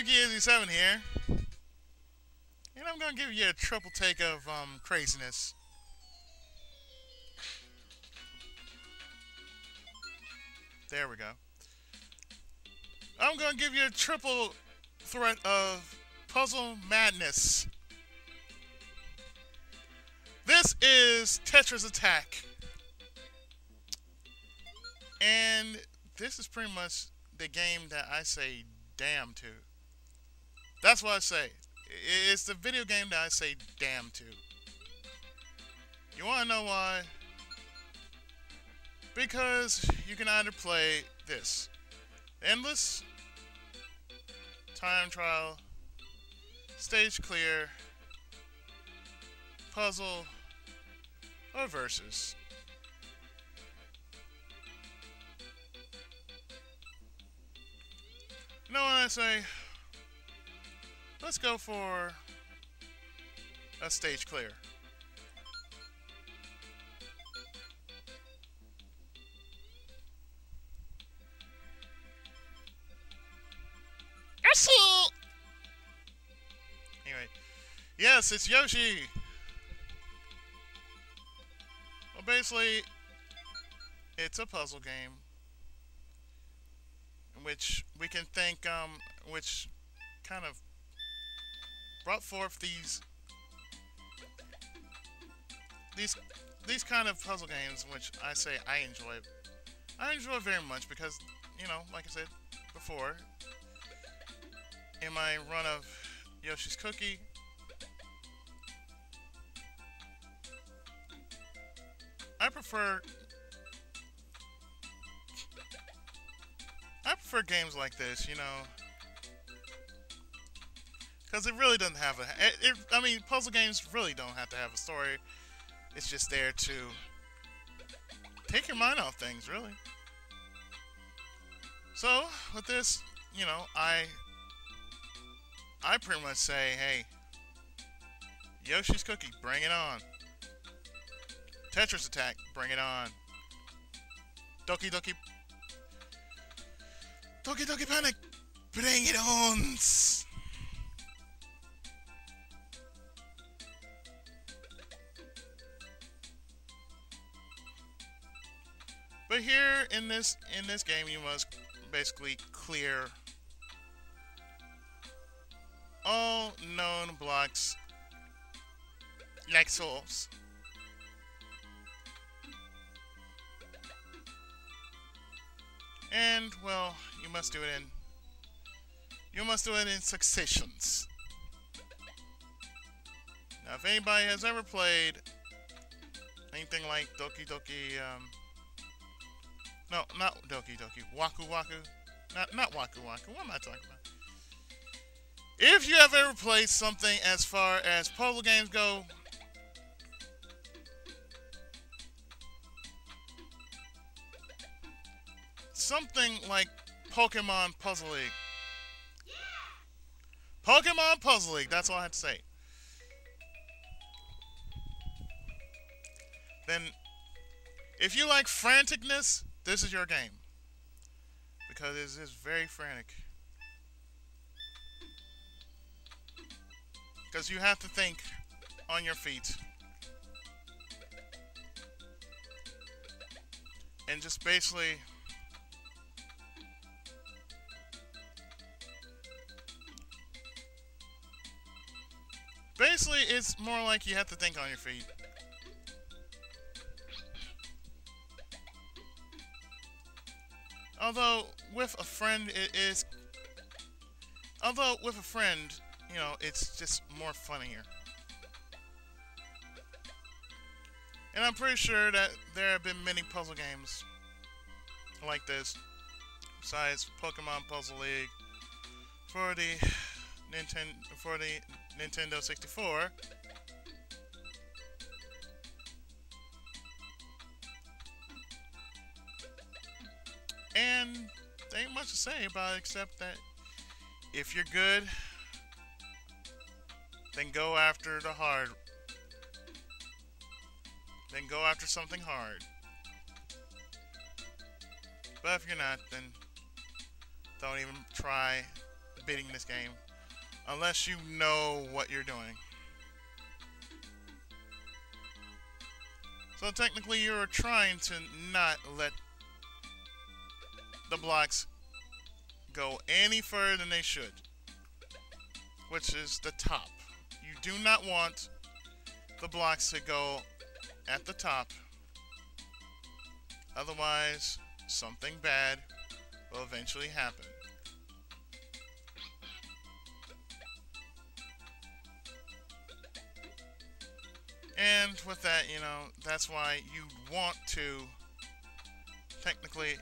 Spooky87 here, and I'm gonna give you a triple take of craziness. There we go. I'm gonna give you a triple threat of puzzle madness. This is Tetris Attack, and this is pretty much the game that I say damn to. That's what I say. It's the video game that I say damn to. You wanna know why? Because you can either play this endless, time trial, stage clear, puzzle, or versus. You know what I say? Let's go for a stage clear. Anyway, yes, it's Yoshi. Well, basically, it's a puzzle game in which we can think, which kind of brought forth these kind of puzzle games, which I say I enjoy. I enjoy very much because, you know, like I said before, in my run of Yoshi's Cookie, I prefer games like this, you know, because it really doesn't have I mean, puzzle games really don't have to have a story. It's just there to take your mind off things, really. So with this, you know, I pretty much say, hey, Yoshi's Cookie, bring it on. Tetris Attack, bring it on. Doki Doki Panic, bring it on. But here in this game, you must basically clear all known blocks like souls. And well, you must do it in successions. Now, if anybody has ever played anything like Doki Doki, no, not Doki Doki, Waku Waku, not Waku Waku. What am I talking about? If you have ever played something as far as puzzle games go, something like Pokemon Puzzle League. Pokemon Puzzle League, that's all I have to say. Then, if you like franticness, this is your game. Because it is very frantic. Because you have to think on your feet. And just basically it's more like you have to think on your feet. Although with a friend, you know, it's just more funnier. And I'm pretty sure that there have been many puzzle games like this, besides Pokemon Puzzle League for the Nintendo 64. And there ain't much to say about it except that if you're good, then go after the hard. Then go after something hard. But if you're not, then don't even try beating this game unless you know what you're doing. So technically you're trying to not let the blocks go any further than they should, which is the top. You do not want the blocks to go at the top, otherwise something bad will eventually happen. And with that, you know, that's why you want to technically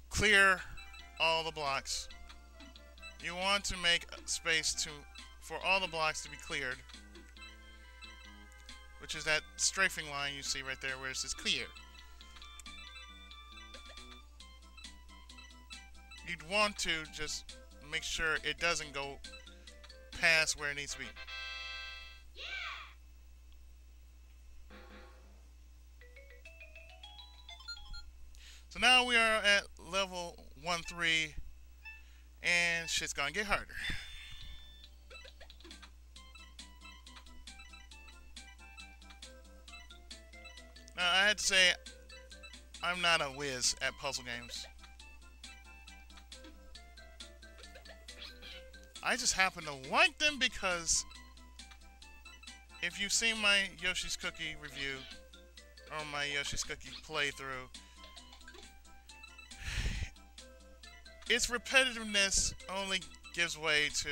clear all the blocks. You want to make space for all the blocks to be cleared, which is that strafing line you see right there where it says clear. You'd want to just make sure it doesn't go past where it needs to be. So now we are at level 1-3, and shit's gonna get harder. Now, I had to say, I'm not a whiz at puzzle games. I just happen to like them because if you've seen my Yoshi's Cookie review, or my Yoshi's Cookie playthrough, its repetitiveness only gives way to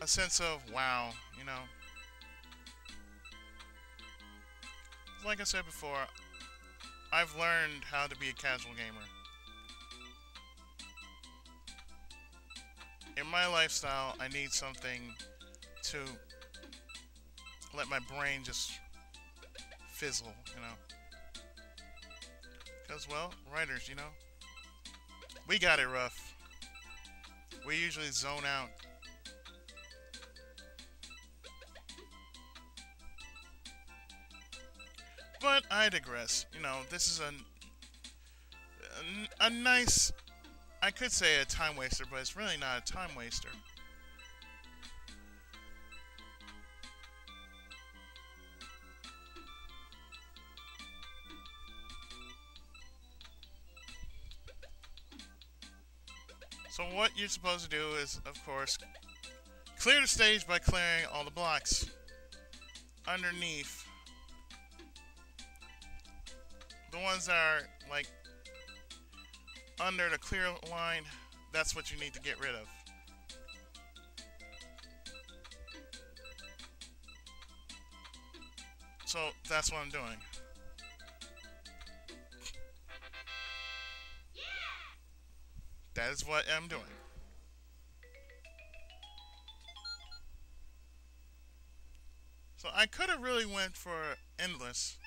a sense of wow, you know. Like I said before, I've learned how to be a casual gamer. In my lifestyle, I need something to let my brain just fizzle, you know. Because, well, writers, you know, we got it rough. We usually zone out. But I digress. You know, this is a nice, I could say a time waster, but it's really not a time waster. So what you're supposed to do is, of course, clear the stage by clearing all the blocks underneath. The ones that are, like, under the clear line, that's what you need to get rid of. So that's what I'm doing. That is what I'm doing. So I could have really went for endless,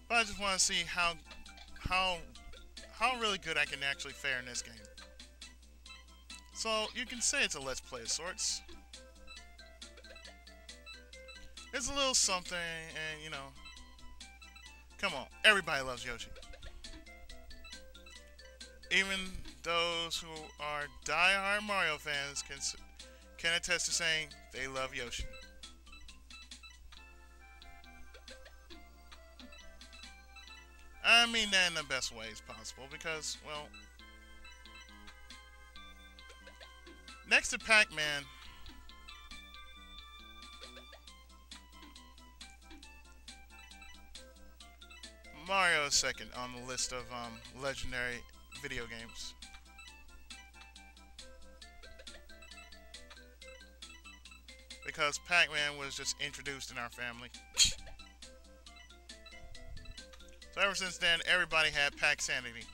but I just want to see how really good I can actually fare in this game. So you can say it's a let's play of sorts. It's a little something, and you know, come on, everybody loves Yoshi. Even those who are die-hard Mario fans can attest to saying they love Yoshi. I mean that in the best ways possible because, well, next to Pac-Man, Mario is second on the list of legendary video games. Because Pac-Man was just introduced in our family. So ever since then, everybody had Pac-Sanity.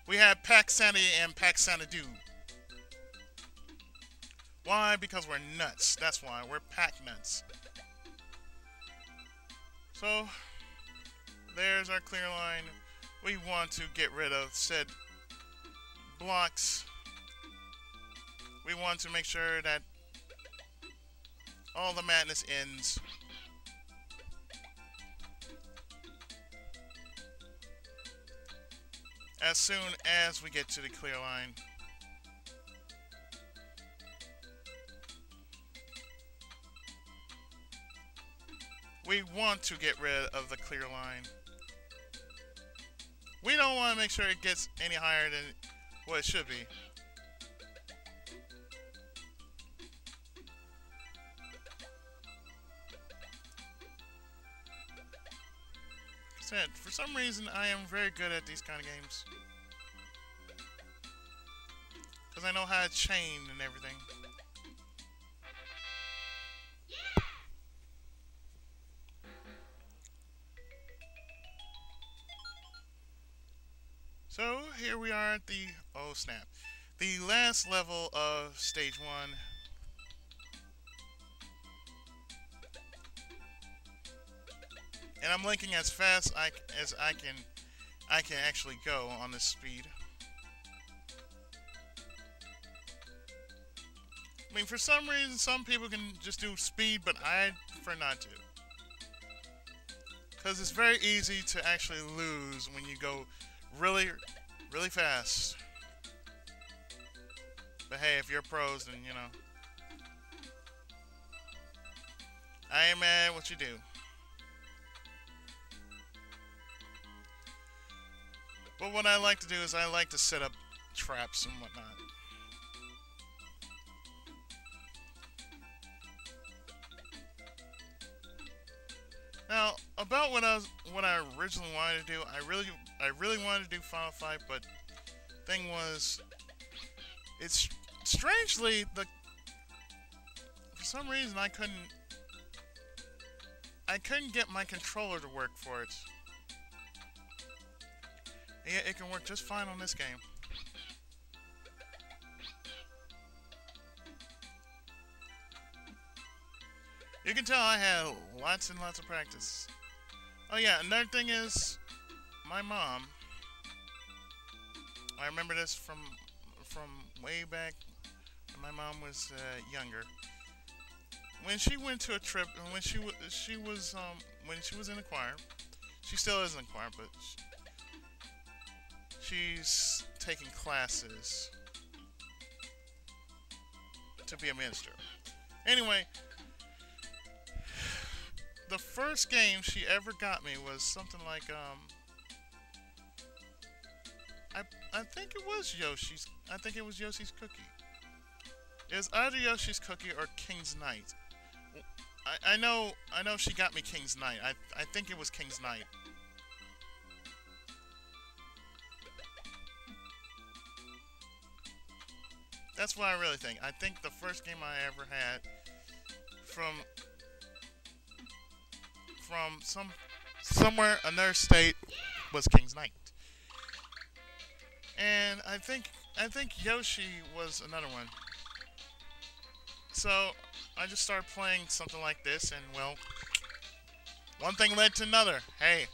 We had Pac-Sanity and Pac-Sanadu. Why? Because we're nuts. That's why. We're Pac-Nuts. So, there's our clear line. We want to get rid of said blocks. We want to make sure that all the madness ends. as soon as we get to the clear line. We want to get rid of the clear line. We don't want to make sure it gets any higher than what it should be. Said, for some reason, I am very good at these kind of games. Because I know how to chain and everything. So, here we are at the... Oh, snap. The last level of Stage 1. And I'm linking as fast as I can actually go on this speed. I mean, for some reason, some people can just do speed, but I prefer not to. Because it's very easy to actually lose when you go really, really fast. But hey, if you're pros, then, you know. I ain't mad at what you do. But what I like to do is I like to set up traps and whatnot. Now, about what I originally wanted to do, I really wanted to do Final Fight, but thing was, it's strangely for some reason I couldn't get my controller to work for it. Yeah, it can work just fine on this game. You can tell I had lots and lots of practice. Oh yeah, another thing is, my mom. I remember this from way back when my mom was younger. When she went to a trip, and when she was in the choir, she still is in the choir, but. She's taking classes to be a minister. Anyway, the first game she ever got me was something like I think it was Yoshi's. I think it was Yoshi's Cookie. It was either Yoshi's Cookie or King's Knight. I know she got me King's Knight. I think it was King's Knight. That's what I really think. I think the first game I ever had from somewhere another state was King's Knight. And I think Yoshi was another one. So I just started playing something like this, and well, one thing led to another. Hey,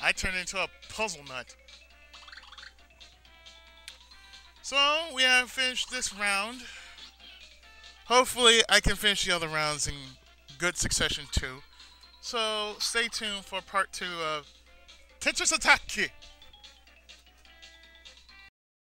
I turned into a puzzle nut. So, we have finished this round. Hopefully, I can finish the other rounds in good succession too. So, stay tuned for part 2 of Tetris Attack!